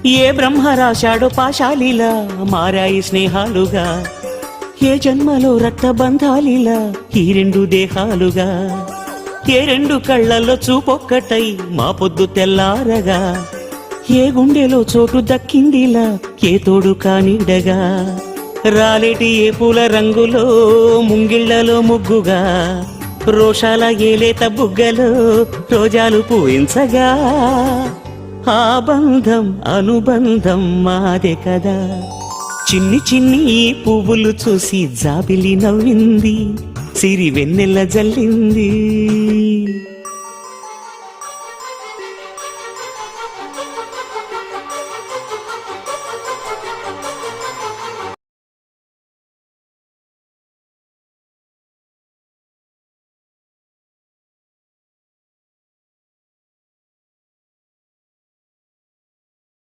ఏ బ్రహ్మ రాశాడో పాశాలిలా మారాయి స్నేహాలుగా, ఏ జన్మలో రక్తబంధాలిలా ఈ రెండు దేహాలుగా, ఏ రెండు కళ్ళల్లో చూపొక్కటై మా పొద్దు తెల్లారగా, ఏ గుండెలో చోటు దక్కిందిలా ఏ తోడు కానిడగా, రాలేటి ఏ పూల రంగులో ముంగిళ్లలో ముగ్గుగా, రోషాల ఏలేత బుగ్గలో రోజాలు పూయించగా, ఆ బంధం అనుబంధం మాదే కదా. చిన్ని చిన్ని ఈ పువ్వులు చూసి జాబిలి నవ్వింది, సిరి వెన్నెల జల్లింది.